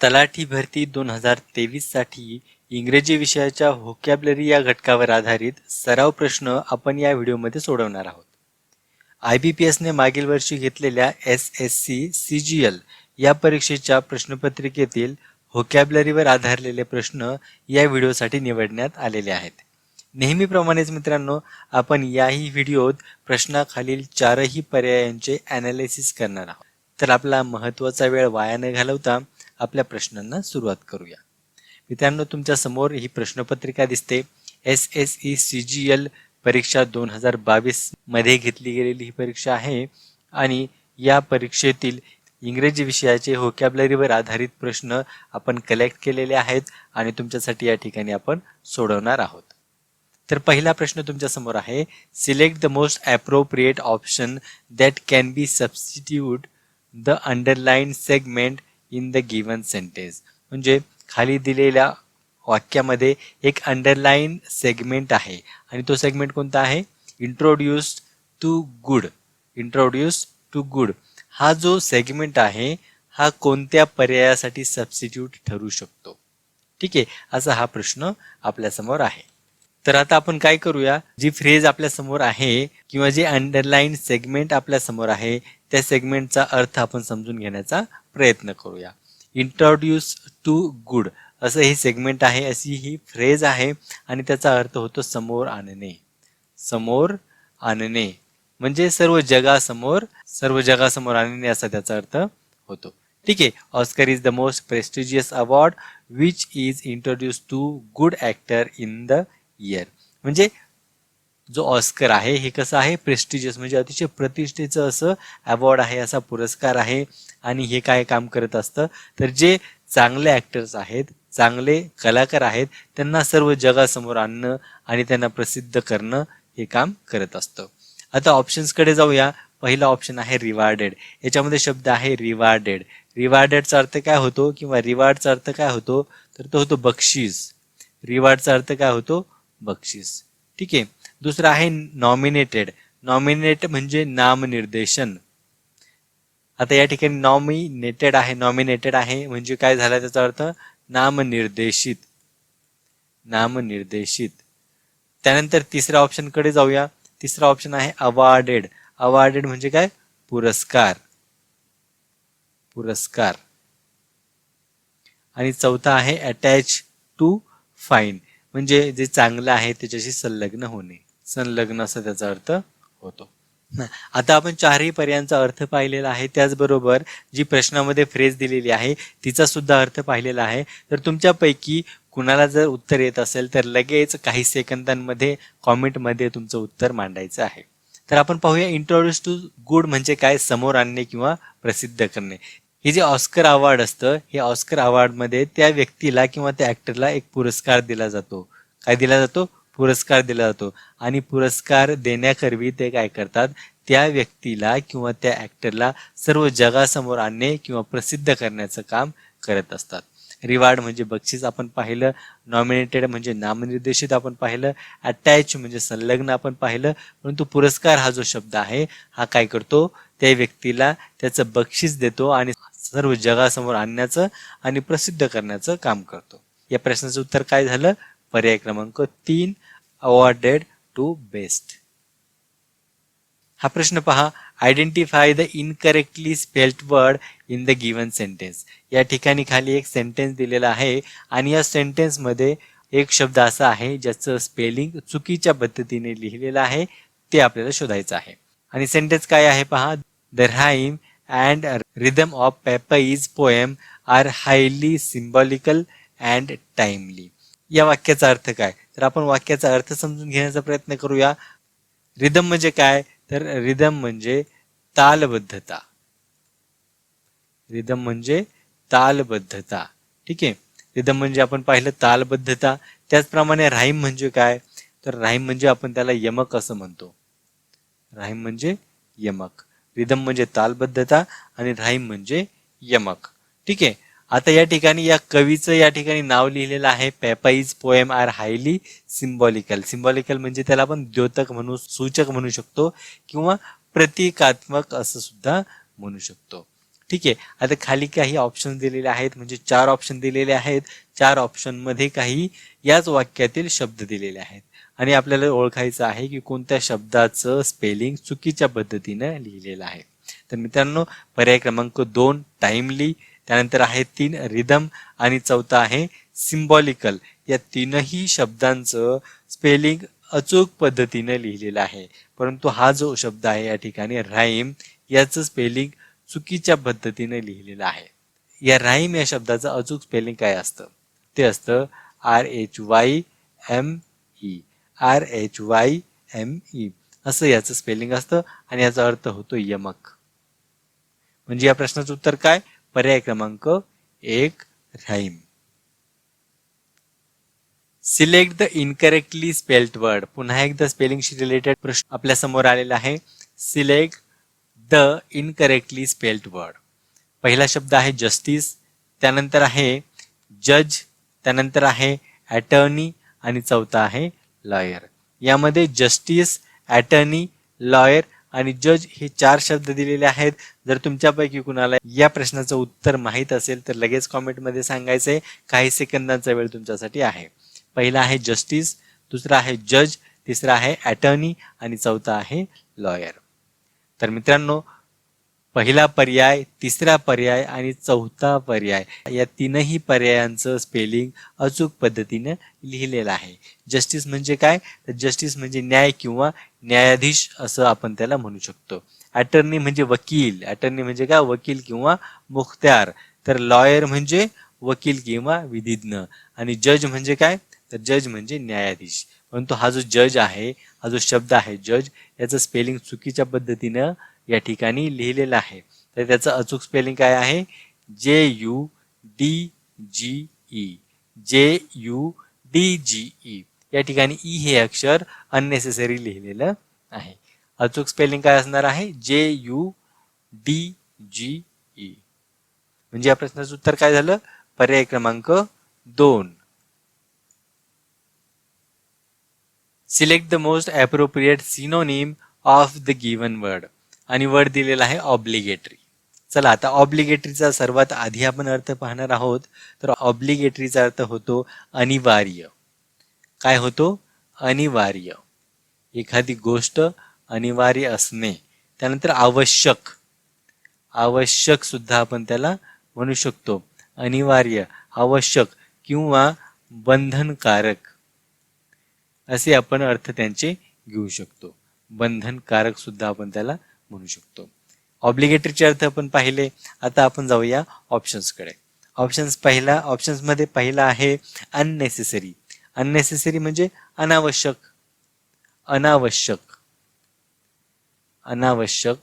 तलाठी भरती 2023 साठी इंग्रजी विषयाच्या व्होकॅब्लरी या घटकावर आधारित सराव प्रश्न आपण या व्हिडिओमध्ये सोडवणार आहोत. IBPSने मागील वर्षी घेतलेल्या SSC CGL या परीक्षेच्या प्रश्नपत्रिकेतील व्होकॅब्लरीवर आधारलेले प्रश्न या व्हिडिओसाठी निवडण्यात आलेले आहेत. नेहमीप्रमाणेच मित्रांनो, आपण याही व्हिडिओत प्रश्नाखालील चारही पर्यायांचे ॲनालिसिस करणार आहोत. तर आपला महत्त्वाचा वेळ वाया न घालवता आपल्या प्रश्नांना सुरुवात करूया. मित्रांनो, तुमच्या समोर ही प्रश्नपत्रिका दिसते. SSC CGL परीक्षा 2022 मध्ये घेतली गेलेली ही परीक्षा आहे आणि या परीक्षेतील इंग्रजी विषयाचे व्होकॅब्लरीवर आधारित प्रश्न आपण कलेक्ट केलेले आहेत आणि तुमच्यासाठी या ठिकाणी आपण सोडवणार आहोत. तर पहिला प्रश्न तुमच्या समोर आहे. Select the most appropriate option that can be substitute the underline segment in the given sentence. म्हणजे खाली दिलेल्या वाक्यामध्ये एक अंडरलाईन सेगमेंट आहे आणि तो सेगमेंट कोणता आहे? Introduce to good. Introduce to good हा जो सेगमेंट आहे हा कोणत्या पर्यायासाठी सबस्टिट्यूट ठरू शकतो? ठीक आहे, असा हा प्रश्न आपल्यासमोर आहे. तर आता आपण काय करूया, जी फ्रेज आपल्या समोर आहे किंवा जे अंडरलाईन सेगमेंट आपल्या समोर आहे त्या सेगमेंटचा अर्थ आपण समजून घेण्याचा प्रयत्न करूया. इंट्रोड्यूस टू गुड असं हे सेगमेंट आहे, अशी ही फ्रेज आहे आणि त्याचा अर्थ होतो समोर आणणे. समोर आणणे म्हणजे सर्व जगासमोर आणणे असा त्याचा अर्थ होतो. ठीक आहे. Oscar is the most prestigious award which is introduce to good actor in the year. म्हणजे जो ऑस्कर आहे हे कसं आहे? प्रेस्टिजियस म्हणजे अतिशय प्रतिष्ठेचं असं अवॉर्ड आहे, असा पुरस्कार आहे. आणि हे काय काम करत असतं तर जे चांगले ॲक्टर्स आहेत, चांगले कलाकार आहेत, त्यांना सर्व जगासमोर आणणं आणि त्यांना प्रसिद्ध करणं हे काम करत असतं. आता ऑप्शन्सकडे जाऊया. पहिला ऑप्शन आहे रिवॉर्डेड. याच्यामध्ये शब्द आहे रिवॉर्डेड. रिवॉर्डेडचा अर्थ काय होतो किंवा रिवॉर्डचा अर्थ काय होतो तर तो होतो बक्षीस. रिवॉर्डचा अर्थ काय होतो? बक्षीस. ठीक आहे. दुसरा आहे नॉमिनेटेड. नॉमिनेट म्हणजे नामनिर्देशन. आता या ठिकाणी नॉमिनेटेड आहे म्हणजे काय झाला त्याचा अर्थ? नामनिर्देशित. नामनिर्देशित. त्यानंतर तिसऱ्या ऑप्शनकडे जाऊया. तिसरा ऑप्शन आहे अवॉर्डेड. अवॉर्डेड म्हणजे काय? पुरस्कार. पुरस्कार. आणि चौथा आहे अटॅच टू फाईन म्हणजे जे चांगलं आहे त्याच्याशी संलग्न होणे. संलग्न असा त्याचा अर्थ होतो. आता आपण चारही पर्यायांचा अर्थ पाहिलेला आहे, त्याचबरोबर जी प्रश्नामध्ये फ्रेज दिलेली आहे तिचा सुद्धा अर्थ पाहिलेला आहे. तर तुमच्यापैकी कुणाला जर उत्तर येत असेल तर लगेच काही सेकंदांमध्ये कॉमेंटमध्ये तुमचं उत्तर मांडायचं आहे. तर आपण पाहूया इंट्रोड्यूस टू गुड म्हणजे काय? समोर आणणे किंवा प्रसिद्ध करणे. हे जे ऑस्कर अवॉर्ड असतं, हे ऑस्कर अवॉर्डमध्ये त्या व्यक्तीला किंवा त्या ॲक्टरला एक पुरस्कार दिला जातो. काय दिला जातो? पुरस्कार दिला जातो. आणि पुरस्कार देण्याकरवी ते काय करतात? त्या व्यक्तीला किंवा त्या ॲक्टरला सर्व जगासमोर आणणे किंवा प्रसिद्ध करण्याचं काम करत असतात. रिवॉर्ड म्हणजे बक्षीस आपण पाहिलं. नॉमिनेटेड म्हणजे नामनिर्देशित आपण पाहिलं. अटॅच म्हणजे संलग्न आपण पाहिलं. परंतु पुरस्कार हा जो शब्द आहे हा काय करतो? त्या व्यक्तीला त्याचं बक्षीस देतो आणि सर्व जगासमोर आणण्याचं आणि प्रसिद्ध करण्याचं काम करतो. या प्रश्नाचं उत्तर काय झालं? पर्याय क्रमांक 3 अवॉर्डेड टू बेस्ट. हा प्रश्न पहा. Identify the incorrectly spelled word in the given sentence. या ठिकाणी खाली एक सेंटेन्स दिलेला आहे आणि या सेंटेन्समध्ये एक शब्द असा आहे ज्याचं स्पेलिंग चुकीच्या पद्धतीने लिहिलेलं आहे, ते आपल्याला शोधायचं आहे. आणि सेंटेन्स काय आहे पहा. The rhyme and rhythm of Pepys poem are highly symbolical and timely. या वाक्याचा अर्थ काय? तर आपण वाक्याचा अर्थ समजून घेण्याचा प्रयत्न करूया. रिदम म्हणजे काय? तर रिदम म्हणजे तालबद्धता. रिदम म्हणजे तालबद्धता. ठीक आहे. रिदम म्हणजे आपण पाहिलं तालबद्धता. त्याचप्रमाणे राईम म्हणजे काय? तर राईम म्हणजे आपण त्याला यमक असं म्हणतो. राईम म्हणजे यमक. रिदम म्हणजे तालबद्धता आणि राईम म्हणजे यमक. ठीक आहे. आता या ठिकाणी या कवीचं या ठिकाणी नाव लिहिलेलं आहे. Pepys poem are highly symbolical. Symbolical म्हणजे त्याला आपण द्योतक म्हणू, सूचक म्हणू शकतो किंवा प्रतिकात्मक असं सुद्धा म्हणू शकतो. ठीक आहे. आता खाली काही ऑप्शन दिलेले आहेत, म्हणजे 4 ऑप्शन दिलेले आहेत. 4 ऑप्शन मध्ये काही याच वाक्यातील शब्द दिलेले आहेत आणि आपल्याला ओळखायचं आहे की कोणत्या शब्दाचं स्पेलिंग चुकीच्या पद्धतीनं लिहिलेलं आहे. तर मित्रांनो, पर्याय क्रमांक 2 टाइमली, त्यानंतर आहे 3 रिदम आणि चौथा आहे सिम्बॉलिकल. या तीनही शब्दांचं स्पेलिंग अचूक पद्धतीने लिहिलेलं आहे, परंतु हा जो शब्द आहे या ठिकाणी राईम, याचं स्पेलिंग चुकीच्या पद्धतीने लिहिलेलं आहे. या राईम या शब्दाचं अचूक स्पेलिंग काय असतं? ते असतं RHYME, RHYME असं याचं स्पेलिंग असतं आणि याचा अर्थ होतो यमक. म्हणजे या प्रश्नाचं उत्तर काय? पर्याय क्रमांक 1 rhyme. Select the incorrectly spelled word. पुन्हा एकदा स्पेलिंगशी रिलेटेड प्रश्न आपल्या समोर आलेला आहे. Select the incorrectly spelled word. पहिला शब्द आहे जस्टिस, त्यानंतर आहे जज, त्यानंतर आहे अटर्नी आणि चौथा आहे लॉयर. यामध्ये जस्टिस, अटर्नी, लॉयर आणि जज हे 4 शब्द दिलेले आहेत. जर तुमच्यापैकी कुणाला या प्रश्नाचं उत्तर माहीत असेल तर लगेच कॉमेंटमध्ये सांगायचंय. काही सेकंदांचा वेळ तुमच्यासाठी आहे. पहिला आहे जस्टिस, दुसरा आहे जज, तिसरा आहे अटर्नी आणि चौथा आहे लॉयर. तर मित्रांनो, पहिला पर्याय, तिसरा पर्याय आणि चौथा पर्याय या तीनही पर्यायांचं स्पेलिंग अचूक पद्धतीने लिहिलेलं आहे. जस्टिस म्हणजे काय? तर जस्टिस म्हणजे न्याय किंवा न्यायाधीश असं आपण त्याला म्हणू शकतो. अटर्नी म्हणजे वकील, अटर्नी म्हणजे काय? वकील किंवा मुख्तार. तर लॉयर म्हणजे वकील किंवा विधिज्ञ. आणि जज म्हणजे काय? तर जज म्हणजे न्यायाधीश. परंतु हा जो जज आहे, हा जो शब्द आहे जज, याचं स्पेलिंग चुकीच्या पद्धतीनं या ठिकाणी लिहिलेलं आहे. तर त्याचं अचूक स्पेलिंग काय आहे? JUDGE, JUDGE. या ठिकाणी ई हे अक्षर अननेसेसरी लिहिलेलं आहे. अचूक स्पेलिंग काय असणार आहे? JUDGE. म्हणजे या प्रश्नाचं उत्तर काय झालं? पर्याय क्रमांक 2. Select the most appropriate synonym of the given word. आणि वर्ड दिलेला आहे ऑब्लिगेटरी. चला आता ऑब्लिगेटरीचा सर्वात आधी आपण अर्थ पाहणार आहोत. तर ऑब्लिगेटरीचा अर्थ होतो अनिवार्य. काय होतो? अनिवार्य. एखादी गोष्ट अनिवार्य असणे. त्यानंतर आवश्यक, आवश्यक सुद्धा आपण त्याला म्हणू शकतो. अनिवार्य, आवश्यक किंवा बंधनकारक असे आपण अर्थ त्यांचे घेऊ शकतो. बंधनकारक सुद्धा आपण त्याला म्हणू शकतो. ऑब्लिगेटरीचे अर्थ आपण पाहिले. आता आपण जाऊया ऑप्शन्सकडे. ऑप्शन्स मध्ये पहिला आहे अननेसेसरी. अननेसेसरी म्हणजे अनावश्यक, अनावश्यक, अनावश्यक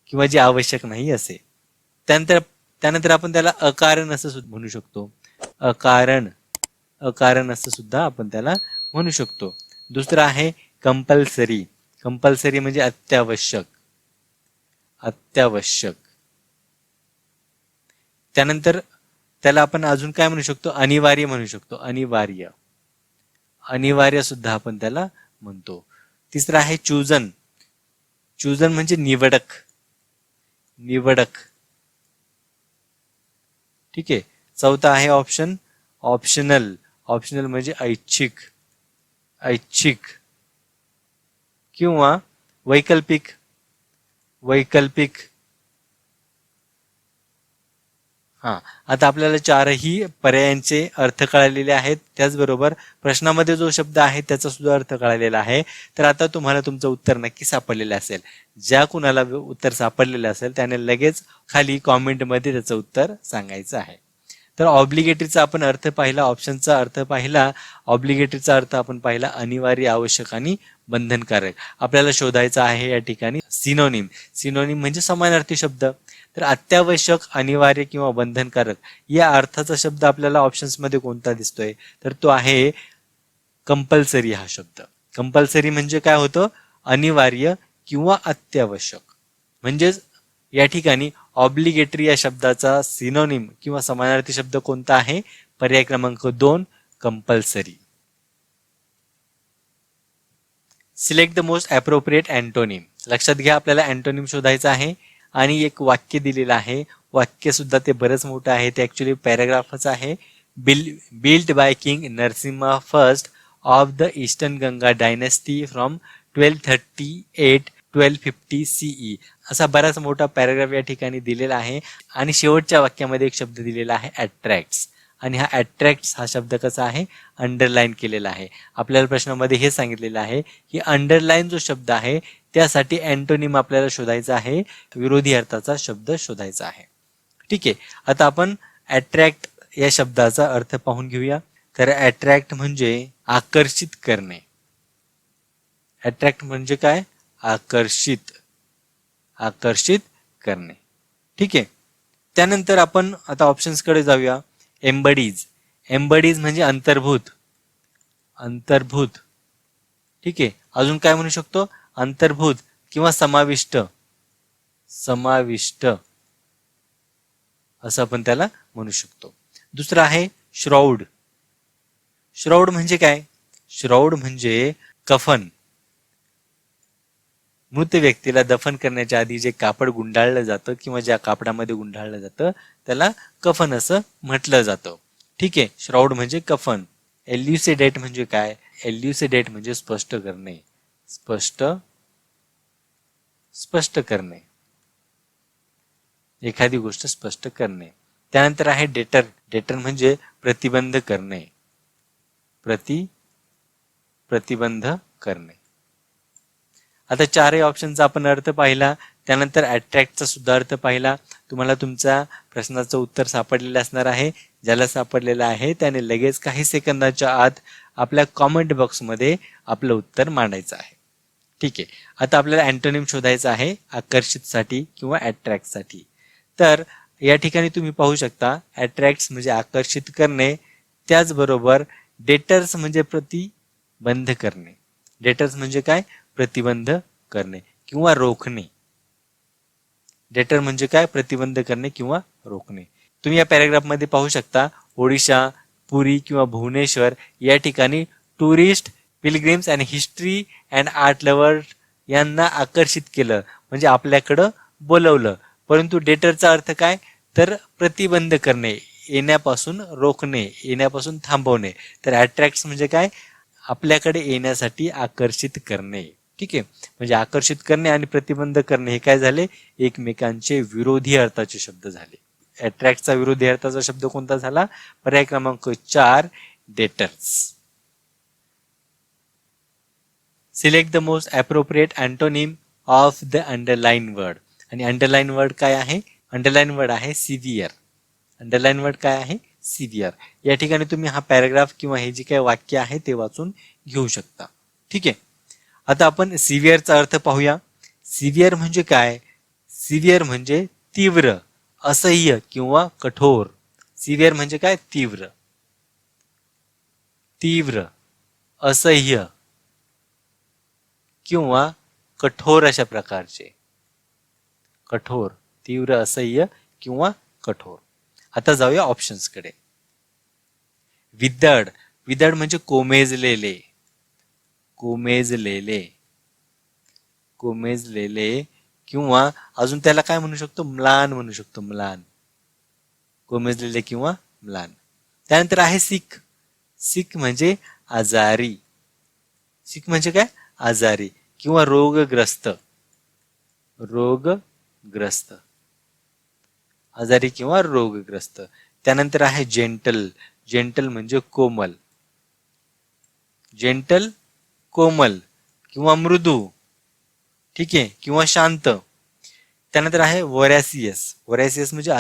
किंवा जे आवश्यक नाही असे. त्यानंतर आपण त्याला अकारण असं म्हणू शकतो. अकारण, अकारण असं सुद्धा आपण त्याला म्हणू शकतो. दुसरं आहे कंपल्सरी. कंपल्सरी म्हणजे अत्यावश्यक, अत्यावश्यक. त्यानंतर त्याला आपण अजून काय म्हणू शकतो? अनिवार्य म्हणू शकतो. अनिवार्य, अनिवार्य सुद्धा आपण त्याला म्हणतो. तिसरं आहे चूजन. चूजन म्हणजे निवडक, निवडक. ठीक आहे. चौथा आहे ऑप्शनल. ऑप्शनल म्हणजे ऐच्छिक, ऐच्छिक किंवा वैकल्पिक, वैकल्पिक. आता आपल्याला 4ही पर्यायांचे अर्थ कळलेले आहेत. त्याचबरोबर प्रश्नामध्ये जो शब्द आहे त्याचा सुद्धा अर्थ कळलेला आहे. तर आता तुम्हाला तुमचं उत्तर नक्की सापडलेलं असेल. ज्या कुणाला उत्तर सापडलेलं असेल त्याने लगेच खाली कॉमेंटमध्ये त्याचं उत्तर सांगायचं आहे. तर ऑब्लिगेटरीचा आपण अर्थ पाहिला, ऑप्शनचा अर्थ पाहिला. ऑब्लिगेटरीचा अर्थ आपण पाहिला अनिवार्य, आवश्यक आणि बंधनकारक. आपल्याला शोधायचा आहे या ठिकाणी सिनोनिम. सिनोनिम म्हणजे समानार्थी शब्द. तर अत्यावश्यक, अनिवार्य किंवा बंधनकारक या अर्थाचा शब्द आपल्याला ऑप्शन्समध्ये कोणता दिसतोय? तर तो आहे कंपल्सरी हा शब्द. कंपल्सरी म्हणजे काय होतं? अनिवार्य किंवा अत्यावश्यक. म्हणजेच या ठिकाणी ऑब्लिगेटरी या शब्दाचा सिनोनिम किंवा समानार्थी शब्द कोणता आहे? पर्याय क्रमांक 2 compulsory. Select the most appropriate antonym. लक्षात घ्या, आपल्याला अँटोनिम शोधायचा आहे. आणि एक वाक्य दिलेलं आहे. वाक्य सुद्धा ते बरंच मोठं आहे, ते ॲक्च्युली पॅराग्राफच आहे. Build by king Narasimha first of the eastern Ganga dynasty from 1238 1250 CE. असा बराच मोठा पॅराग्राफ या ठिकाणी दिलेला आहे. आणि शेवटच्या वाक्यामध्ये एक शब्द दिलेला आहे अट्रॅक्ट्स, आणि हा अट्रॅक्ट्स हा शब्द कसा आहे, अंडरलाईन केलेला आहे. आपल्याला प्रश्नामध्ये हे सांगितलेलं आहे की अंडरलाईन जो शब्द आहे त्यासाठी अँटोनिम आपल्याला शोधायचा आहे, विरोधी अर्थाचा शब्द शोधायचा आहे. ठीक आहे, आता आपण अट्रॅक्ट या शब्दाचा अर्थ पाहून घेऊया. तर अट्रॅक्ट म्हणजे आकर्षित करणे. अट्रॅक्ट म्हणजे काय, आकर्षित करणे. ठीक आहे, त्यानंतर आपण आता ऑप्शन्सकडे जाऊया. एम्बडीज म्हणजे अंतर्भूत. ठीक आहे, अजून काय म्हणू शकतो, अंतर्भूत किंवा समाविष्ट असं आपण त्याला म्हणू शकतो. दुसरं आहे श्राउड. श्राउड म्हणजे काय, श्राउड म्हणजे कफन. मृत व्यक्तीला दफन करण्याच्या आधी जे कापड गुंडाळलं जातं किंवा ज्या कापडामध्ये गुंडाळलं जातं त्याला कफन असं म्हटलं जातं. ठीक आहे, श्राउड म्हणजे कफन. एल्युसिडेट म्हणजे काय, एल्युसिडेट म्हणजे स्पष्ट करणे. स्पष्ट करणे, एखादी गोष्ट स्पष्ट करणे. त्यानंतर आहे डेटर. डेटर म्हणजे प्रतिबंध करणे. प्रतिबंध करणे. आता चारही ऑप्शनचा आपण अर्थ पाहिला. त्यानंतर अट्रॅक्टचा सुद्धा अर्थ पाहिला. तुम्हाला तुमच्या प्रश्नाचं उत्तर सापडलेलं असणार आहे. ज्याला सापडलेलं आहे त्याने लगेच काही सेकंदाच्या आत आपल्या कॉमेंट बॉक्समध्ये आपलं उत्तर मांडायचं आहे. ठीक आहे, आता आपल्याला अँटोनिम शोधायचं आहे आकर्षितसाठी किंवा अट्रॅक्टसाठी. तर या ठिकाणी तुम्ही पाहू शकता अट्रॅक्ट्स म्हणजे आकर्षित करणे, त्याचबरोबर डेटर्स म्हणजे प्रतिबंध करणे. डेटर्स म्हणजे काय, प्रतिबंध करणे किंवा रोखणे. डेटर म्हणजे काय, प्रतिबंध करणे किंवा रोखणे. तुम्ही या पॅराग्राफमध्ये पाहू शकता ओडिशा, पुरी किंवा भुवनेश्वर या ठिकाणी टुरिस्ट, पिलग्रिम्स आणि हिस्ट्री अँड आर्ट लव्हर यांना आकर्षित केलं म्हणजे आपल्याकडं बोलवलं. परंतु डेटरचा अर्थ काय, तर प्रतिबंध करणे, येण्यापासून रोखणे, येण्यापासून थांबवणे. तर अट्रॅक्ट्स म्हणजे काय, आपल्याकडे येण्यासाठी आकर्षित करणे. ठीक आहे, म्हणजे आकर्षित करणे आणि प्रतिबंध करणे हे काय झाले, एकमेकांचे विरोधी अर्थाचे शब्द झाले. अट्रॅक्टचा विरोधी अर्थाचा शब्द कोणता झाला, पर्याय क्रमांक 4 debtors. Select the most appropriate antonym of the underline word. आणि अंडरलाईन वर्ड काय आहे, अंडरलाईन वर्ड आहे सिव्हिअर. अंडरलाईन वर्ड काय आहे, सिव्हिअर. या ठिकाणी तुम्ही हा पॅराग्राफ किंवा हे जे काही वाक्य आहे ते वाचून घेऊ शकता. ठीक आहे, आता आपण सिव्हिअरचा अर्थ पाहूया. सिव्हिअर म्हणजे काय, सिव्हिअर म्हणजे तीव्र, असह्य किंवा कठोर. सिव्हिअर म्हणजे काय, तीव्र, असह्य किंवा कठोर अशा प्रकारचे. कठोर, तीव्र, असह्य किंवा कठोर. आता जाऊया ऑप्शन्सकडे. विदर्ड. विदर्ड म्हणजे कोमेजलेले. किंवा अजून त्याला काय म्हणू शकतो, म्लान म्हणू शकतो. म्लान, कोमेजलेले किंवा म्लान. त्यानंतर आहे सिक. सिक म्हणजे आजारी. सिक म्हणजे काय, आजारी किंवा रोगग्रस्त. आजारी किंवा रोगग्रस्त. त्यानंतर आहे जेंटल. जेंटल म्हणजे कोमल. कोमल किंवा मृदू. ठीक आहे, किंवा शांत. त्यानंतर आहे वोरॅसियस. वोरॅसियस म्हणजे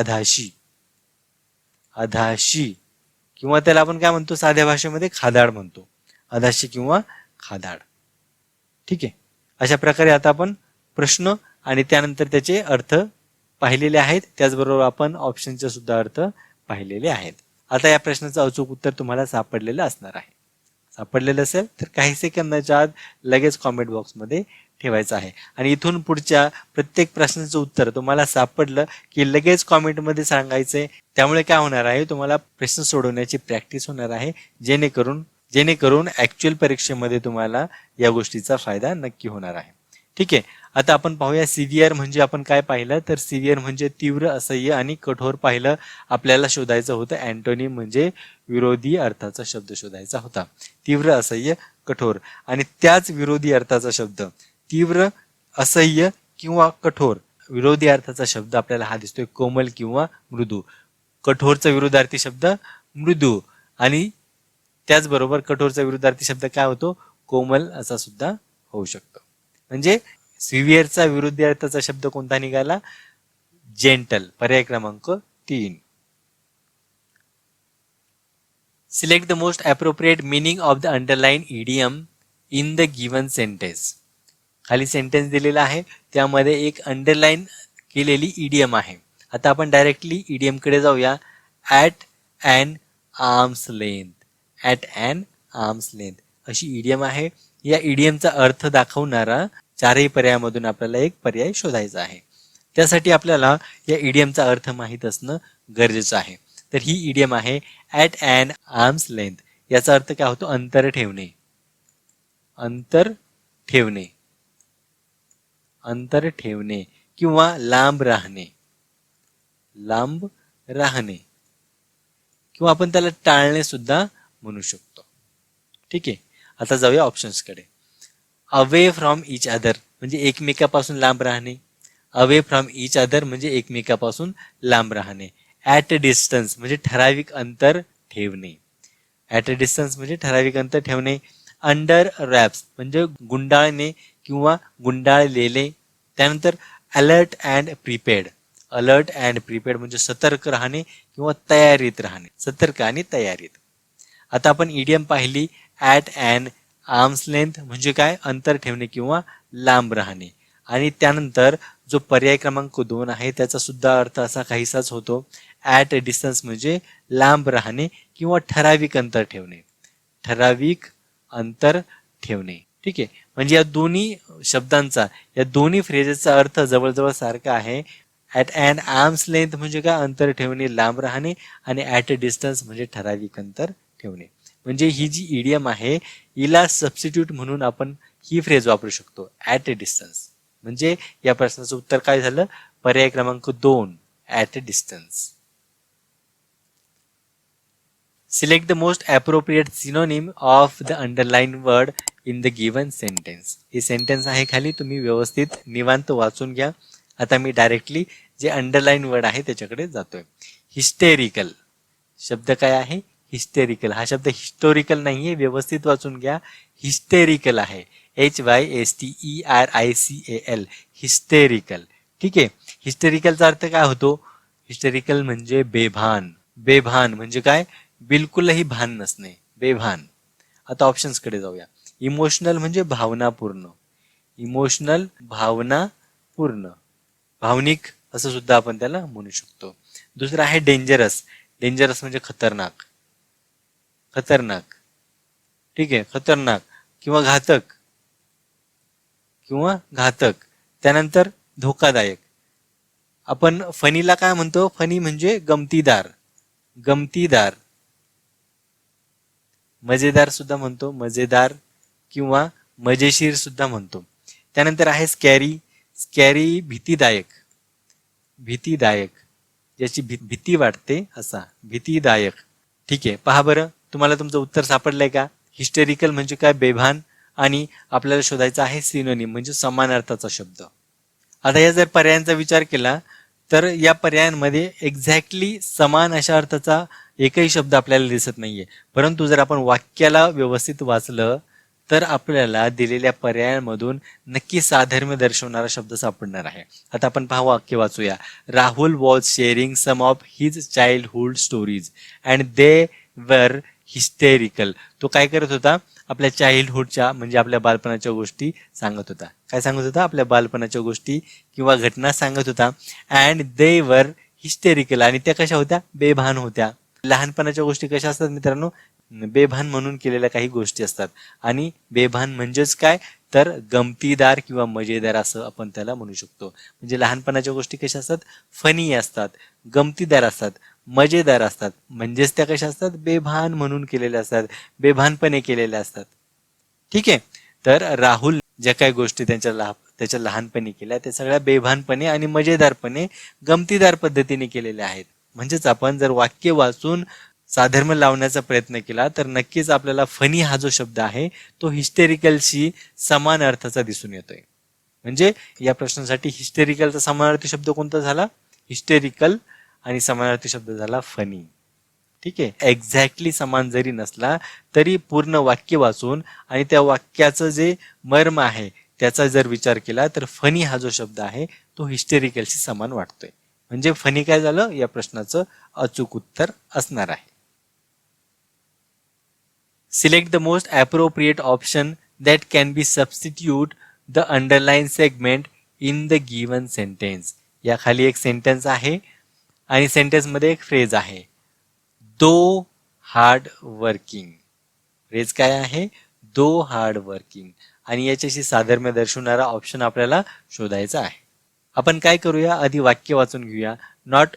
अधाशी किंवा त्याला आपण काय म्हणतो, साध्या भाषेमध्ये खादाड म्हणतो. अधाशी किंवा खादाड. ठीक आहे, अशा प्रकारे आता आपण प्रश्न आणि त्यानंतर त्याचे अर्थ पाहिलेले आहेत. त्याचबरोबर आपण ऑप्शनचे सुद्धा अर्थ पाहिलेले आहेत. आता या प्रश्नाचं अचूक उत्तर तुम्हाला सापडलेलं असणार आहे. सापडलेलं असेल तर काही सेकंदाच्या आत लगेच कॉमेंट बॉक्समध्ये ठेवायचं आहे. आणि इथून पुढच्या प्रत्येक प्रश्नाचं उत्तर तुम्हाला सापडलं की लगेच कॉमेंटमध्ये सांगायचंय. त्यामुळे काय होणार आहे, तुम्हाला प्रश्न सोडवण्याची प्रॅक्टिस होणार आहे, जेणेकरून ऍक्च्युअल परीक्षेमध्ये तुम्हाला या गोष्टीचा फायदा नक्की होणार आहे. ठीक आहे, आता आपण पाहूया सिव्हिअर म्हणजे आपण काय पाहिलं, तर सिव्हिअर म्हणजे तीव्र, असह्य आणि कठोर पाहिलं. आपल्याला शोधायचं होतं अँटोनिम म्हणजे विरोधी अर्थाचा शब्द शोधायचा होता. तीव्र, असह्य, कठोर. आणि त्याच विरोधी अर्थाचा शब्द तीव्र, असह्य किंवा कठोर, विरोधी अर्थाचा शब्द आपल्याला हा दिसतोय कोमल किंवा मृदू. कठोरचा विरोधार्थी शब्द मृदू आणि त्याचबरोबर कठोरचा विरोधार्थी शब्द काय होतो, कोमल असा सुद्धा होऊ शकतो. म्हणजे सिव्हिअरचा विरोधी अर्थाचा शब्द कोणता निघाला, जेंटल. पर्याय क्रमांक 3. Select the most appropriate meaning of the underline idiom in the given sentence. खाली सेंटेन्स दिलेला आहे, त्यामध्ये एक अंडरलाइन केलेली इडियम आहे. आता आपण डायरेक्टली इडियम कडे जाऊया. At and arms length. At and arms length अशी इडियम आहे. या इडियमचा अर्थ दाखवणारा चारही पर्यायामधून आपल्याला एक पर्याय शोधायचा आहे. त्यासाठी आपल्याला या इडियमचा अर्थ माहीत असणं गरजेचं आहे. तर ही इडियम आहे ॲट अँड आर्म्स लेंथ. याचा अर्थ काय होतो, अंतर ठेवणे. अंतर ठेवणे, अंतर ठेवणे किंवा लांब राहणे. लांब राहणे किंवा आपण त्याला टाळणे सुद्धा म्हणू शकतो. ठीक आहे. आता जाऊया ऑप्शन्सकडे. अवे फ्रॉम इच अदर म्हणजे एकमेकापासून लांब राहणे. अवे फ्रॉम इच अदर म्हणजे एकमेकापासून लांब राहणे. ॲट अ डिस्टन्स म्हणजे ठराविक अंतर ठेवणे. ॲट अ डिस्टन्स म्हणजे ठराविक अंतर ठेवणे. अंडर रॅप्स म्हणजे गुंडाळणे किंवा गुंडाळलेले. त्यानंतर alert and prepaid. Alert and prepaid म्हणजे सतर्क राहणे किंवा तयारीत राहणे. सतर्क आणि तयारीत. आता आपण इडियम पाहिली ॲट अँड आर्म्स लेंथ म्हणजे काय, अंतर ठेवणे किंवा लांब राहणे. आणि त्यानंतर जो पर्याय क्रमांक 2 आहे त्याचा सुद्धा अर्थ असा काहीसाच होतो. ॲट अ डिस्टन्स म्हणजे लांब राहणे किंवा ठराविक अंतर ठेवणे. ठराविक अंतर ठेवणे. ठीक आहे. म्हणजे या दोन्ही शब्दांचा, या दोन्ही फ्रेजेसचा अर्थ जवळजवळ सारखा आहे. ॲट अँड आर्म्स लेंथ म्हणजे काय, अंतर ठेवणे, लांब राहणे. आणि ॲट अ डिस्टन्स म्हणजे ठराविक अंतर ठेवणे. म्हणजे ही जी इडियम आहे हिला सबस्टिट्यूट म्हणून आपण ही फ्रेज वापरू शकतो, ॲट अ डिस्टन्स. म्हणजे या प्रश्नाचं उत्तर काय झालं, पर्याय क्रमांक 2 at a distance. Select the most appropriate synonym of the underline word in the given sentence. हे सेंटेन्स आहे खाली, तुम्ही व्यवस्थित निवांत वाचून घ्या. आता मी डायरेक्टली जे अंडरलाइन वर्ड आहे त्याच्याकडे जातोय. हिस्टेरिकल शब्द काय आहे, हिस्टेरिकल. हा शब्द हिस्टोरिकल नाहीये, व्यवस्थित वाचून घ्या. हिस्टेरिकल आहे, HYSTERICAL. हिस्टेरिकल. ठीक आहे. हिस्टेरिकलचा अर्थ काय होतो, हिस्टेरिकल म्हणजे बेभान. बेभान म्हणजे काय, बिलकुलही भान नसणे, बेभान. आता ऑप्शन्स कडे जाऊया. इमोशनल म्हणजे भावनापूर्ण. इमोशनल भावनापूर्ण, भावनिक असं सुद्धा आपण त्याला म्हणू शकतो. दुसरं आहे डेंजरस. डेंजरस म्हणजे खतरनाक. खतरनाक. ठीक आहे. खतरनाक किंवा घातक. किंवा घातक. त्यानंतर धोकादायक. आपण फनीला काय म्हणतो, फनी म्हणजे गमतीदार. गमतीदार. मजेदार सुद्धा म्हणतो, मजेदार किंवा मजेशीर सुद्धा म्हणतो. त्यानंतर आहे स्कॅरी. स्कॅरी भीतीदायक. भीतीदायक ज्याची भीती वाटते असा, भीतीदायक. ठीक आहे. पहा बरं, तुम्हाला तुमचं उत्तर सापडलंय का. हिस्टेरिकल म्हणजे काय, बेभान. आणि आपल्याला शोधायचा आहे सिनोनिम म्हणजे समानार्थाचा शब्द. आता या जर पर्यायांचा विचार केला तर या पर्यायांमध्ये एक्झॅक्टली समान अशा अर्थाचा एकही शब्द आपल्याला दिसत नाहीये. परंतु जर आपण वाक्याला व्यवस्थित वाचलं तर आपल्याला दिलेल्या पर्यायांमधून नक्की साधर्म्य दर्शवणारा शब्द सापडणार आहे. आता आपण पहा, वाक्य वाचूया. Rahul was sharing some of his childhood stories and they were hysterical. तो काय करत होता, आपल्या चाइल्डहुडच्या म्हणजे आपल्या बालपणाच्या गोष्टी सांगत होता. काय सांगत होता, आपल्या बालपणाच्या गोष्टी किंवा घटना सांगत होता. अँड दे वर हिस्टेरिकल आणि त्या कशा होत्या, बेभान होत्या. लहानपणाच्या गोष्टी कशा असतात मित्रांनो, बेभान म्हणून केलेल्या काही गोष्टी असतात. आणि बेभान म्हणजेच काय, तर गमतीदार किंवा मजेदार असं आपण त्याला म्हणू शकतो. म्हणजे लहानपणाच्या गोष्टी कशा असतात, फनी असतात, गमतीदार असतात, मजेदार असतात. म्हणजेच त्या कशा असतात, बेभान म्हणून केलेल्या असतात, बेभानपणे केलेल्या असतात. ठीक आहे. तर राहुल ज्या काही गोष्टी त्यांच्या त्याच्या लहानपणी केल्या त्या सगळ्या बेभानपणे आणि मजेदारपणे गमतीदार पद्धतीने केलेल्या आहेत. म्हणजेच आपण जर वाक्य वाचून साधर्म्य लावण्याचा प्रयत्न केला तर नक्कीच आपल्याला फनी हा जो शब्द आहे तो हिस्टेरिकलशी समान अर्थाचा दिसून येतोय. म्हणजे या प्रश्नासाठी हिस्टेरिकलचा समानार्थी शब्द कोणता झाला? हिस्टेरिकल. आणि समानार्थी शब्द झाला फनी. ठीक आहे. एक्झॅक्टली समान जरी नसला तरी पूर्ण वाक्य वाचून आणि त्या वाक्याचं जे मर्म आहे त्याचा जर विचार केला तर फनी हा जो शब्द आहे तो हिस्टेरिकलशी समान वाटतोय. म्हणजे फनी काय झालं? या प्रश्नाचं अचूक उत्तर असणार आहे. Select the most appropriate option that can be substitute the underline segment in the given sentence. या खाली एक सेंटेन्स आहे आणि सेंटेन्समध्ये एक फ्रेज आहे, दो हार्ड वर्किंग. फ्रेज काय आहे? दो हार्ड वर्किंग. आणि याच्याशी साधर्म्य दर्शवणारा ऑप्शन आपल्याला शोधायचा आहे. आपण काय करूया? आधी वाक्य वाचून घेऊया. Not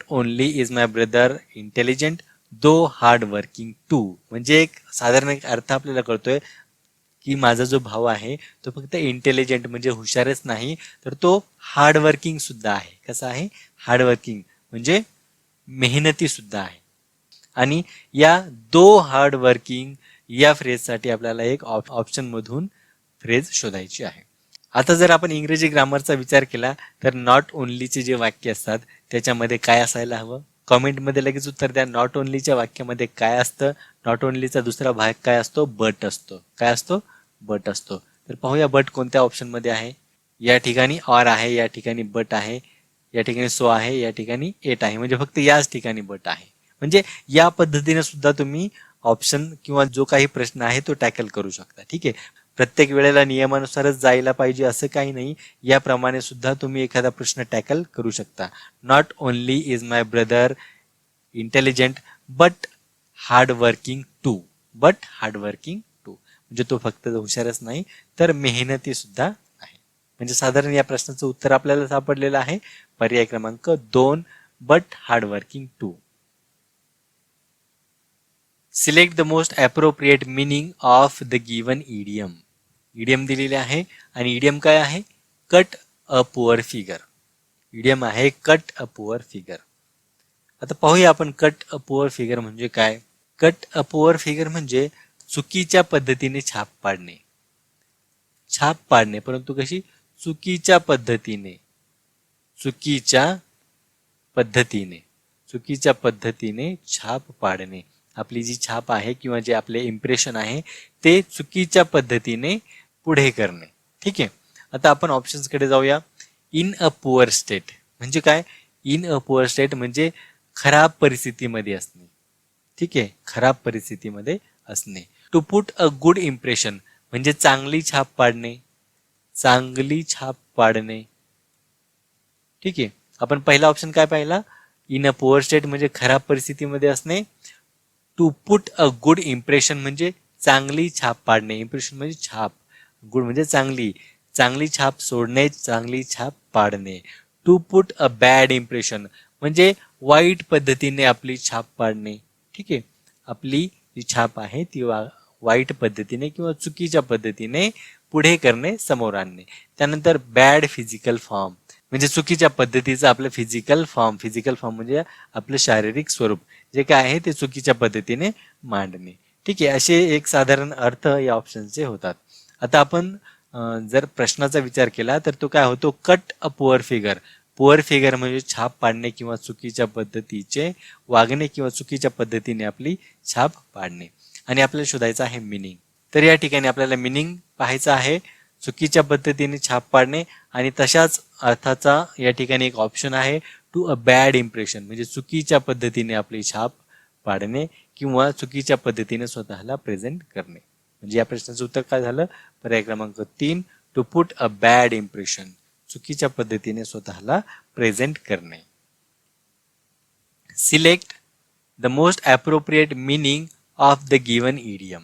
only is my brother intelligent though hard working too. म्हणजे एक साधारण एक अर्थ आपल्याला कळतोय की माझा जो भाऊ आहे तो फक्त इंटेलिजंट म्हणजे हुशारच नाही तर तो हार्डवर्किंग सुद्धा आहे. कसा आहे? हार्डवर्किंग म्हणजे मेहनती सुद्धा आहे. आणि या दो हार्डवर्किंग या फ्रेजसाठी आपल्याला एक ऑप्शन मधून फ्रेज शोधायची आहे. आता जर आपण इंग्रजी ग्रामरचा विचार केला तर नॉट ओनलीचे जे वाक्य असतात त्याच्यामध्ये काय असायला हवं? कॉमेंटमध्ये लगेच उत्तर द्या. नॉट ओनलीच्या वाक्यामध्ये काय असतं? नॉट ओनलीचा दुसरा भाग काय असतो? बट असतो. काय असतो? बट असतो. तर पाहूया बट कोणत्या ऑप्शनमध्ये आहे. या ठिकाणी ऑर आहे, या ठिकाणी बट आहे, या ठिकाणी सो आहे, या ठिकाणी एट आहे. म्हणजे फक्त याच ठिकाणी बट आहे. म्हणजे या पद्धतीने सुद्धा तुम्ही ऑप्शन किंवा जो काही प्रश्न आहे तो टॅकल करू शकता. ठीक आहे. प्रत्येक वेळेला नियमानुसारच जायला पाहिजे असं काही नाही. याप्रमाणे सुद्धा तुम्ही एखादा प्रश्न टॅकल करू शकता. Not only is my brother intelligent but hard working too. म्हणजे तो फक्त हुशारच नाही तर मेहनती सुद्धा आहे. म्हणजे साधारण या प्रश्नाचं उत्तर आपल्याला सापडलेलं आहे पर्याय क्रमांक 2 but hard working too. Select the most appropriate meaning of the given idiom. Idiom दिलेले आहे आणि इडियम काय आहे? Cut a poor figure. Idiom आहे कट अ पुअर फिगर. आता पाहूया आपण कट अ पुअर फिगर म्हणजे काय. कट अ पुअर फिगर म्हणजे चुकीच्या पद्धतीने छाप पाडणे. परंतु कशी? चुकीच्या पद्धतीने छाप पाडणे. आपली जी छाप आहे किंवा जे आपले इम्प्रेशन आहे ते चुकीच्या पद्धतीने पुढे करणे. ठीक आहे. आता आपण ऑप्शन्सकडे जाऊया. इन अ पुअर स्टेट म्हणजे काय? इन अ पुअर स्टेट म्हणजे खराब परिस्थितीमध्ये असणे. ठीक आहे. खराब परिस्थितीमध्ये असणे. To put a good impression म्हणजे चांगली छाप पाडणे. ठीक आहे. आपण पहिला ऑप्शन काय पाहिला? इन अ पुअर स्टेट म्हणजे खराब परिस्थितीमध्ये असणे. To put a good impression म्हणजे चांगली छाप पाडणे. इम्प्रेशन म्हणजे छाप, गुड म्हणजे चांगली छाप सोडणे, चांगली छाप पाडणे. To put a bad impression म्हणजे वाईट पद्धतीने आपली छाप पाडणे. ठीक आहे. आपली जी छाप आहे ती वाईट पद्धतीने किंवा चुकीच्या पद्धतीने पुढे करणे, समोर आणणे. त्यानंतर बॅड फिजिकल फॉर्म म्हणजे चुकीच्या पद्धतीचं आपलं फिजिकल फॉर्म म्हणजे आपलं शारीरिक स्वरूप जे काय आहे ते चुकीच्या पद्धतीने मांडणे. ठीक आहे. असे एक साधारण अर्थ या ऑप्शनचे होतात. आता आपण जर प्रश्नाचा विचार केला तर तो काय होतो? Cut a poor figure. Poor figure म्हणजे छाप पाडणे किंवा चुकीच्या पद्धतीचे वागणे किंवा चुकीच्या पद्धतीने आपली छाप पाडणे. आणि आपल्याला शोधायचं आहे मिनिंग. तर या ठिकाणी आपल्याला मिनिंग पाहायचं आहे चुकीच्या पद्धतीने छाप पाडणे आणि तशाच अर्थाचा या ठिकाणी एक ऑप्शन आहे टू अ बॅड इम्प्रेशन म्हणजे चुकीच्या पद्धतीने आपली छाप पाडणे किंवा चुकीच्या पद्धतीने स्वतःला प्रेझेंट करणे. म्हणजे या प्रश्नाचं उत्तर काय झालं? पर्याय क्रमांक 3 to put a bad impression चुकीच्या पद्धतीने स्वतःला प्रेझेंट करणे. Select the most appropriate meaning of the given idiom.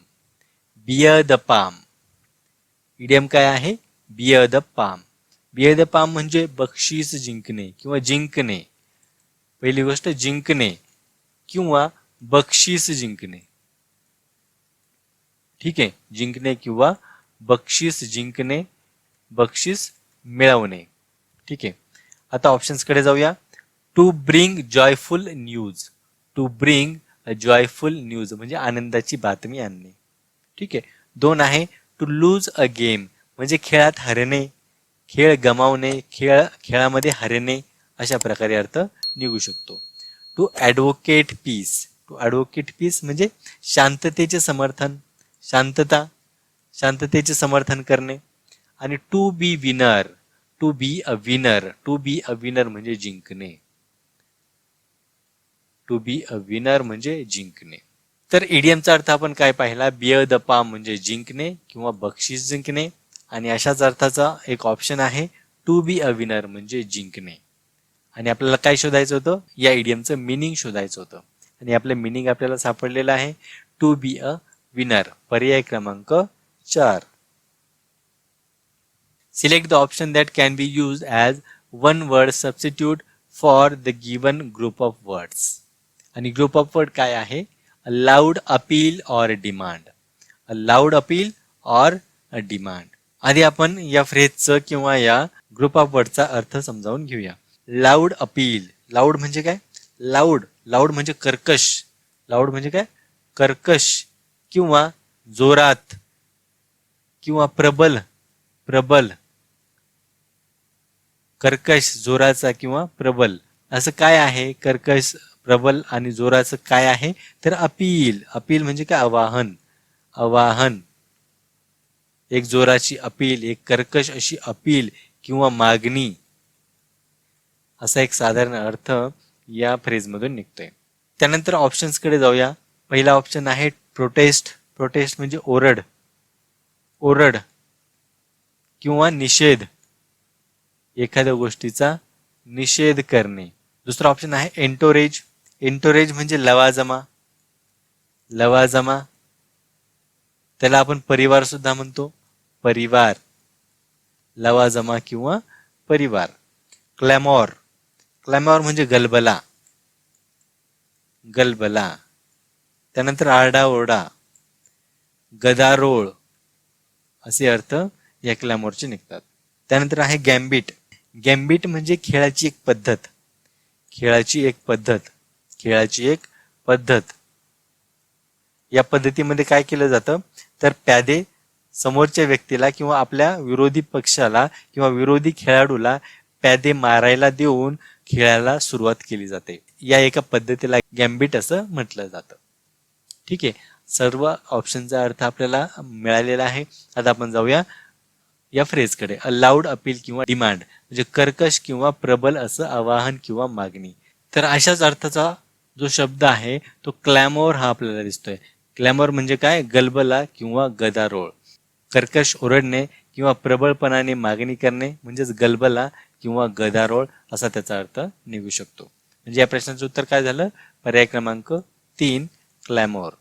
Bear the palm. Idiom काय आहे? Bear the palm. Bear the palm म्हणजे बक्षीस जिंकणे किंवा जिंकणे. पहिली गोष्ट जिंकणे किंवा बक्षीस जिंकणे. ठीक आहे. जिंकणे किंवा बक्षीस जिंकणे बक्षीस मिळवणे. ठीक आहे. आता ऑप्शन्सकडे जाऊया. To bring joyful news. To bring a joyful news म्हणजे आनंदाची बातमी आणणे. ठीक आहे. 2 आहे टू लूज अ गेम म्हणजे खेळात हरणे, खेळ गमावणे, खेळामध्ये हरणे अशा प्रकारे अर्थ निघू शकतो. To advocate peace. To advocate peace म्हणजे शांततेचे समर्थन, शांततेचे समर्थन करणे. आणि to be winner. To be a winner. To be a winner म्हणजे जिंकणे. टू बी अ विनर म्हणजे जिंकणे. तर इडियमचा अर्थ आपण काय पाहिला? बिअर द पाम म्हणजे जिंकणे किंवा बक्षीस जिंकणे. आणि अशाच अर्थाचा एक ऑप्शन आहे टू बी अ विनर म्हणजे जिंकणे. आणि आपल्याला काय शोधायचं होतं? या इडियमचं मिनिंग शोधायचं होतं. आणि आपलं मिनिंग आपल्याला सापडलेलं आहे टू बी अ विनर. पर्याय क्रमांक 4. Select the option that can be used as one word substitute for the given group of words. आणि ग्रुप ऑफ वर्ड काय आहे? A loud appeal or demand. A loud appeal or a demand. आधी आपण या फ्रेजचं किंवा या group of वर्डचा अर्थ समजावून घेऊया. Loud appeal. लाऊड म्हणजे काय? लाऊड. लाऊड म्हणजे कर्कश. लाऊड म्हणजे काय? कर्कश किंवा जोरात किंवा प्रबल. प्रबल, कर्कश, जोराचा किंवा प्रबल असं काय आहे? कर्कश, प्रबल आणि जोराचं काय आहे? तर अपील. अपील म्हणजे काय? आवाहन. आवाहन. एक जोराची अपील, एक कर्कश अशी अपील किंवा मागणी असा एक साधारण अर्थ या फ्रेजमधून निघतोय. त्यानंतर ऑप्शन्सकडे जाऊया. पहिला ऑप्शन आहे प्रोटेस्ट. प्रोटेस्ट म्हणजे ओरड, ओरड किंवा निषेध, एखाद्या गोष्टीचा निषेध करणे. दुसरा ऑप्शन आहे एन्टोरेज. एन्टोरेज म्हणजे लवाजमा, लवाजमा. त्याला आपण परिवार सुद्धा म्हणतो, परिवार, लवाजमा किंवा परिवार. क्लॅमॉर. क्लॅमॉर म्हणजे गलबला, गलबला. त्यानंतर आरडाओरडा, गदारोळ असे अर्थ या क्लॅमॉरचे निघतात. त्यानंतर आहे गॅम्बिट. गॅम्बिट म्हणजे खेळाची एक पद्धत, खेळाची एक पद्धत, खेळाची एक पद्धत. या पद्धतीमध्ये काय केलं जातं? तर प्यादे समोरच्या व्यक्तीला किंवा आपल्या विरोधी पक्षाला किंवा विरोधी खेळाडूला प्यादे मारायला देऊन खेळायला सुरुवात केली जाते. या एका पद्धतीला गॅम्बिट असं म्हटलं जातं. ठीक आहे. सर्व ऑप्शनचा अर्थ आपल्याला मिळालेला आहे. आता आपण जाऊया या फ्रेजकडे. अ लाऊड अपील किंवा डिमांड म्हणजे कर्कश किंवा प्रबल असं आवाहन किंवा मागणी. तर अशाच अर्थाचा जो शब्द आहे तो क्लॅमोर हा आपल्याला दिसतोय. क्लॅमोर म्हणजे काय? गलबला किंवा गदारोळ. कर्कश ओरडणे किंवा प्रबळपणाने मागणी करणे म्हणजेच गलबला किंवा गदारोळ असा त्याचा अर्थ निघू शकतो. म्हणजे या प्रश्नाचं उत्तर काय झालं? पर्याय क्रमांक 3 clamour.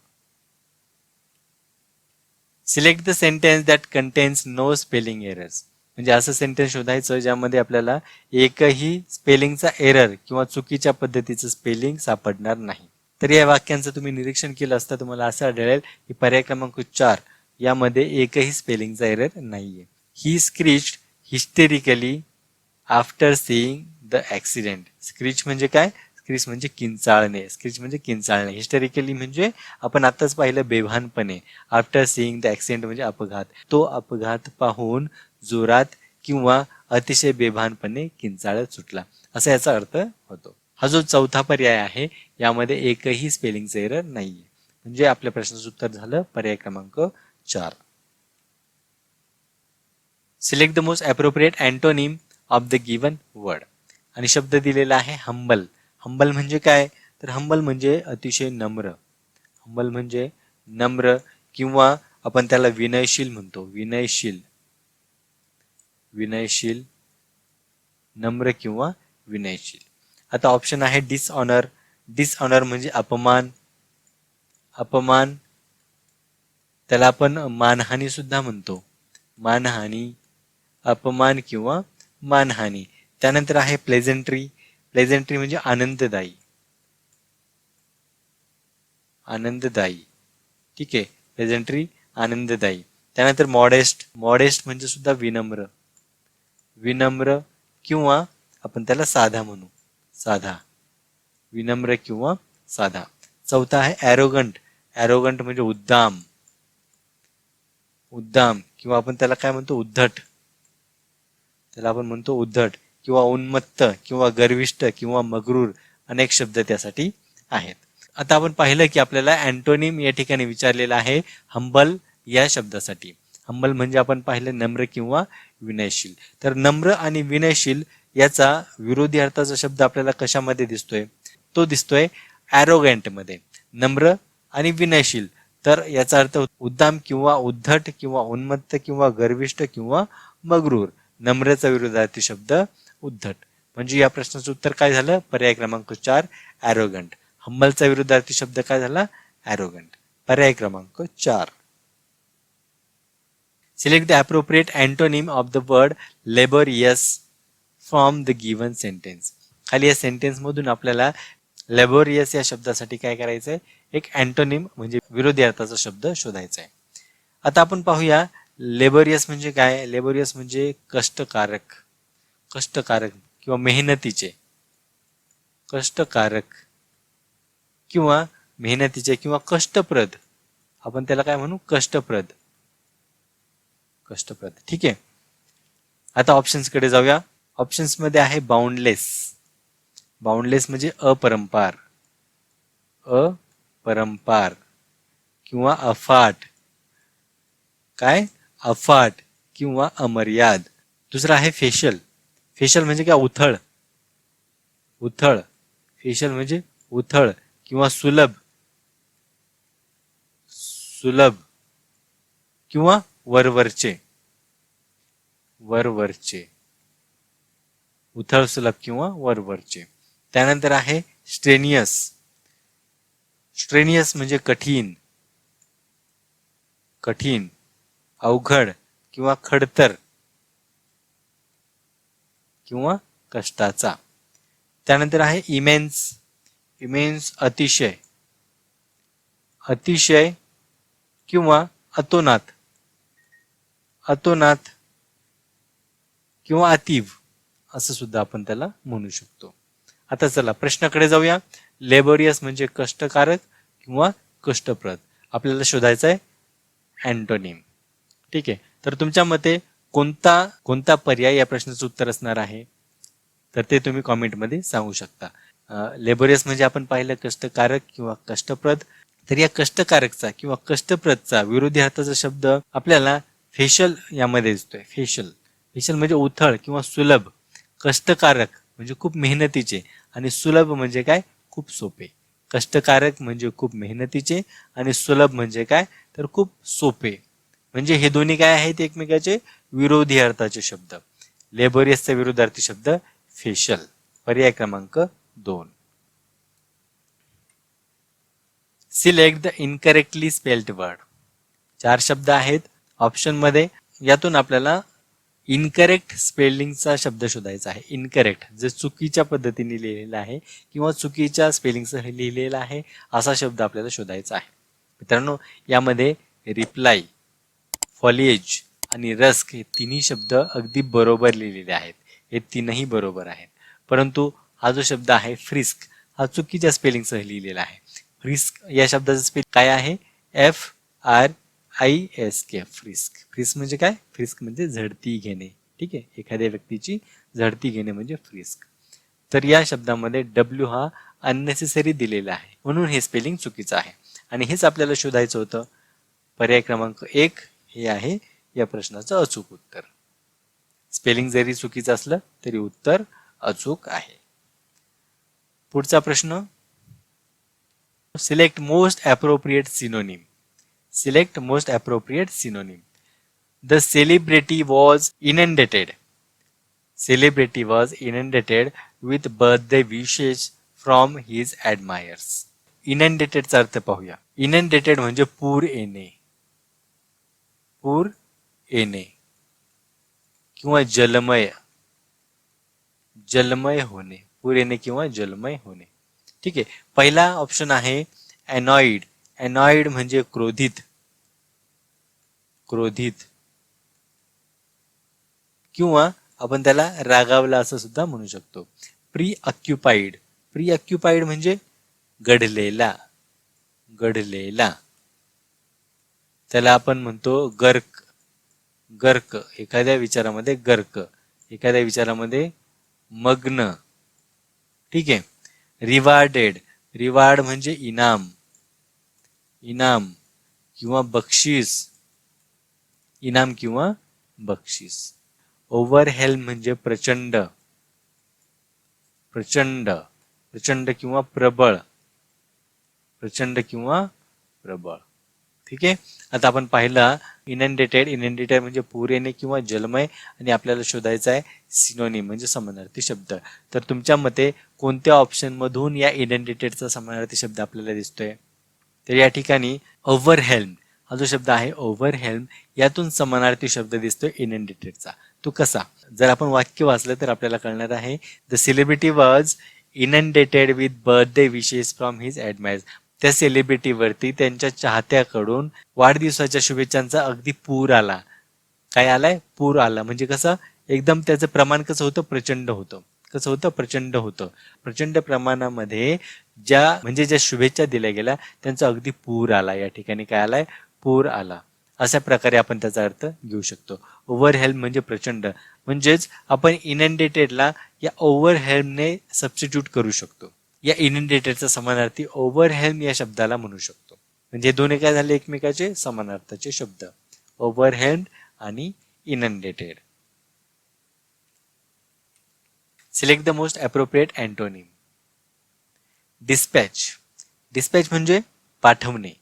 Select the sentence that contains no spelling errors. म्हणजे असं सेंटेन्स शोधायचं ज्यामध्ये आपल्याला एकही स्पेलिंगचा एरर किंवा चुकीच्या पद्धतीचं स्पेलिंग सापडणार नाही. तर या वाक्यांचं तुम्ही निरीक्षण केलं असता तुम्हाला असं आढळेल की पर्याय क्रमांक 4 यामध्ये एकही स्पेलिंगचा एरर नाहीये. She screeched hysterically after seeing the accident. Screech म्हणजे काय? स्क्रीच म्हणजे किंचाळणे. स्क्रीच म्हणजे किंचाळणे. हिस्टेरिकली म्हणजे आपण आताच पाहिलं बेभानपणे. आफ्टर सीइंग द ॲक्सिडेंट म्हणजे अपघात. तो अपघात पाहून जोरात किंवा अतिशय बेभानपणे किंचाळत सुटला असा याचा अर्थ होतो. हा जो चौथा पर्याय आहे यामध्ये एकही स्पेलिंगचं एरर नाहीये. म्हणजे आपल्या प्रश्नाचं उत्तर झालं पर्याय क्रमांक 4. Select the most appropriate antonym of the given word. आणि शब्द दिलेला आहे हंबल. हंबल म्हणजे काय? तर हंबल म्हणजे अतिशय नम्र. हंबल म्हणजे नम्र किंवा आपण त्याला विनयशील म्हणतो. विनयशील, विनयशील, नम्र किंवा विनयशील. आता ऑप्शन आहे डिसऑनर. डिसऑनर म्हणजे अपमान, अपमान. त्याला आपण मानहानी सुद्धा म्हणतो. मानहानी, अपमान किंवा मानहानी. त्यानंतर आहे प्लेझेंट्री. प्लेझेंट्री म्हणजे आनंददायी, आनंददायी. ठीक आहे. प्लेझेंट्री आनंददायी. त्यानंतर मॉडेस्ट. मॉडेस्ट म्हणजे सुद्धा विनम्र, विनम्र किंवा आपण त्याला साधा म्हणू, साधा, विनम्र किंवा साधा. चौथा आहे ॲरोगंट. ॲरोगंट म्हणजे उद्दाम, उद्दाम किंवा आपण त्याला काय म्हणतो, उद्धट, त्याला आपण म्हणतो उद्धट किंवा उन्मत्त किंवा गर्विष्ठ किंवा मगरूर, अनेक शब्द त्यासाठी आहेत. आता आपण पाहिलं की आपल्याला अँटोनिम या ठिकाणी विचारलेला आहे हंबल या शब्दासाठी. हंबल म्हणजे आपण पाहिलं नम्र किंवा विनयशील. तर नम्र आणि विनयशील याचा विरोधी अर्थाचा शब्द आपल्याला कशामध्ये दिसतोय, तो दिसतोय ॲरोगंट मध्ये. नम्र आणि विनयशील, तर याचा अर्थ उद्दाम किंवा उद्धट किंवा उन्मत्त किंवा गर्विष्ठ किंवा मगरूर. नम्रचा विरोधार्थी शब्द उद्धट. म्हणजे या प्रश्नाचं उत्तर काय झालं, पर्याय क्रमांक 4 ॲरोगंट. हंबलचा विरोधार्थी शब्द काय झाला, ॲरोगंट. पर्याय क्रमांक 4. Select the appropriate antonym of the word laborious from the given sentence. खाली या सेंटेन्स मधून आपल्याला लेबोरियस या शब्दासाठी काय करायचं आहे, एक अँटोनिम म्हणजे विरोधी अर्थाचा शब्द शोधायचा आहे. आता आपण पाहूया लेबोरियस म्हणजे काय. लेबोरियस म्हणजे कष्टकारक, कष्टकारक किंवा मेहनतीचे, कष्टकारक किंवा मेहनतीचे किंवा कष्टप्रद, आपण त्याला काय म्हणू, कष्टप्रद, कष्टप्रद. ठीक आहे. आता ऑप्शन्स कडे जाऊया. ऑप्शन्स मध्ये आहे बाउंडलेस. बाउंडलेस म्हणजे अपरंपार, अपरंपार किंवा अफाट, काय, अफाट किंवा अमर्याद. दुसरा आहे फेशल. फेशल म्हणजे काय, उथळ, उथळ, फेशल म्हणजे उथळ किंवा सुलभ, सुलभ किंवा वरवरचे, वरवरचे, उथळ सुलभ किंवा वरवरचे. त्यानंतर आहे स्ट्रेनियस. स्ट्रेनियस म्हणजे कठीण, कठीण, अवघड किंवा खडतर किंवा कष्टाचा. त्यानंतर आहे इमेन्स. इमेन्स अतिशय, अतिशय किंवा अतोनात, अतोनात किंवा अतीव असं सुद्धा आपण त्याला म्हणू शकतो. आता चला प्रश्नाकडे जाऊया. लेबोरियस म्हणजे कष्टकारक किंवा कष्टप्रद. आपल्याला शोधायचं आहे अँटोनिम. ठीक आहे. तर तुमच्या मते कोणता पर्याय या प्रश्नाचं उत्तर असणार आहे, तर ते तुम्ही कॉमेंटमध्ये सांगू शकता. लेबोरियस म्हणजे आपण पाहिलं कष्टकारक किंवा कष्टप्रद. तर या कष्टकारकचा किंवा कष्टप्रदचा विरोधी अर्थाचा शब्द आपल्याला फेशल यामध्ये दिसतोय. फेशल, फेशल म्हणजे उथळ किंवा सुलभ. कष्टकारक म्हणजे खूप मेहनतीचे आणि सुलभ म्हणजे काय, खूप सोपे. कष्टकारक म्हणजे खूप मेहनतीचे आणि सुलभ म्हणजे काय, तर खूप सोपे. म्हणजे हे दोन्ही काय आहेत, एकमेकाचे विरोधी अर्थाचे शब्द. लेबोरियसचा विरोधार्थी शब्द फेशल. पर्याय क्रमांक 2. Select the incorrectly spelled word. 4 शब्द आहेत ऑप्शन मध्ये. यातून आपल्याला इनकरेक्ट स्पेलिंगचा शब्द शोधायचा आहे. इनकरेक्ट जे चुकीच्या पद्धतीने लिहिलेला आहे किंवा चुकीच्या स्पेलिंगसह लिहिलेला आहे असा शब्द आपल्याला शोधायचा आहे. मित्रांनो, यामध्ये रिप्लाय, फॉलिएज आणि रस्क हे तिन्ही शब्द अगदी बरोबर लिहिलेले आहेत. हे तीनही बरोबर आहेत. परंतु हा जो शब्द आहे फ्रिस्क हा चुकीच्या स्पेलिंगसह लिहिलेला आहे. फ्रिस्क या शब्दाचा स्पेलिंग काय आहे, FRISK, फ्रिस्क. फ्रिस्क म्हणजे काय, फ्रिस्क म्हणजे झडती घेणे. ठीक आहे, एखाद्या व्यक्तीची झडती घेणे म्हणजे फ्रिस्क. तर या शब्दामध्ये W हा अननेसेसरी दिलेला आहे म्हणून हे स्पेलिंग चुकीचं आहे आणि हेच आपल्याला शोधायचं होतं. पर्याय क्रमांक 1 हे आहे या प्रश्नाचं अचूक उत्तर. स्पेलिंग जरी चुकीचं असलं तरी उत्तर अचूक आहे. पुढचा प्रश्न, select most appropriate synonym. Select most appropriate synonym. The celebrity was inundated. Celebrity was inundated with birthday wishes from his admirers. Inundated चा अर्थ पाहूया. Inundated म्हणजे पूर येणे, पूर येणे किंवा जलमय, जलमय होणे, पूर येणे किंवा जलमय होणे. ठीक आहे. पहिला ऑप्शन आहे अनॉइड. अनॉइड म्हणजे क्रोधित, क्रोधित किंवा आपण त्याला रागावला असं सुद्धा म्हणू शकतो. प्री ऑक्युपाईड म्हणजे गढलेला, गढलेला. त्याला आपण म्हणतो गर्क, गर्क. एखाद्या विचारामध्ये गर्क, एखाद्या विचारामध्ये मग्न. ठीक आहे. रिवार्ड म्हणजे इनाम, इनाम किंवा बक्षीस, इनाम किंवा बक्षीस. ओव्हरहेल्म म्हणजे प्रचंड, प्रचंड, प्रचंड किंवा प्रबळ, प्रचंड किंवा प्रबळ. ठीक आहे. आता आपण पाहिलं इनंडेटेड म्हणजे पूर येणे किंवा जलमय, आणि आपल्याला शोधायचा आहे सिनोनिम म्हणजे समानार्थी शब्द. तर तुमच्या मते कोणत्या ऑप्शन मधून या इनंडेटेडचा समानार्थी शब्द आपल्याला दिसतोय? तर या ठिकाणी ओव्हरहेल्म हा जो शब्द आहे ओव्हरहेल्म, यातून समानार्थी शब्द दिसतोय इनंडेटेडचा. तो कसा? जर आपण वाक्य वाचलं तर आपल्याला कळणार आहे. The celebrity was inundated with birthday wishes from his admirers. त्या सेलिब्रिटीवरती त्यांच्या चाहत्याकडून वाढदिवसाच्या शुभेच्छांचा अगदी पूर आला. काय आलाय? पूर आला. म्हणजे कसं? एकदम त्याचं प्रमाण कसं होतं? प्रचंड होतं. कसं होतं? प्रचंड होतं. प्रचंड प्रमाणामध्ये ज्या शुभेच्छा दिल्या गेल्या त्यांचा अगदी पूर आला. या ठिकाणी काय आलाय? पूर आला. अशा प्रकारे आपण त्याचा अर्थ घेऊ शकतो. ओव्हरहेल्म म्हणजे प्रचंड, म्हणजेच आपण इनंडेटेडला या ओव्हरहेल्मने सबस्टिट्यूट करू शकतो. या इनंडेटेडचा समानार्थी ओव्हरहेल्म या शब्दाला म्हणू शकतो. म्हणजे दोन्ही काय झाले? एकमेकाचे समानार्थाचे शब्द, ओव्हरहेल्म आणि inundated. Select the most appropriate antonym. Dispatch म्हणजे पाठवणे,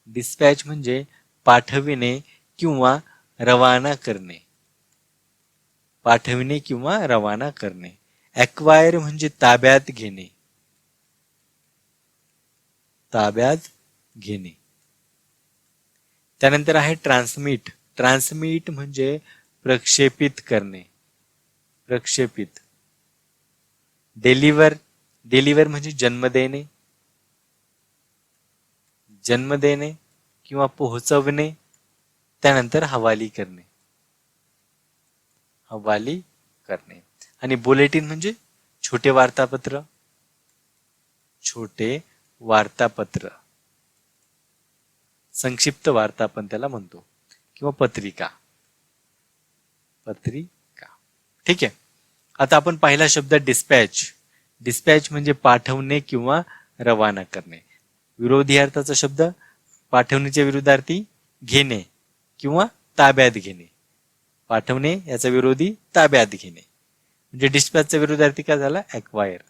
डिस्पॅच म्हणजे पाठविणे किंवा रवाना करणे, पाठविणे किंवा रवाना करणे. ॲक्वायर म्हणजे ताब्यात घेणे, ताब्यात घेणे. त्यानंतर आहे ट्रान्समिट म्हणजे प्रक्षेपित करणे, प्रक्षेपित. डेलिव्हर म्हणजे जन्म देणे, जन्म देणे किंवा पोहोचवणे. त्यानंतर हवाली करणे, हवाली करणे. आणि बुलेटिन म्हणजे छोटे वार्तापत्र, छोटे वार्तापत्र, संक्षिप्त वार्ता आपण त्याला म्हणतो, किंवा पत्रिका, पत्रिका. ठीक आहे. आता आपण पहिला शब्द डिस्पॅच म्हणजे पाठवणे किंवा रवाना करणे. विरोधी अर्थाचा शब्द पाठवण्याच्या विरुद्धार्थी घेणे किंवा ताब्यात घेणे. पाठवणे याचा विरोधी ताब्यात घेणे. म्हणजे डिस्पॅचचा विरुद्धार्थी काय झाला? ॲक्वायर.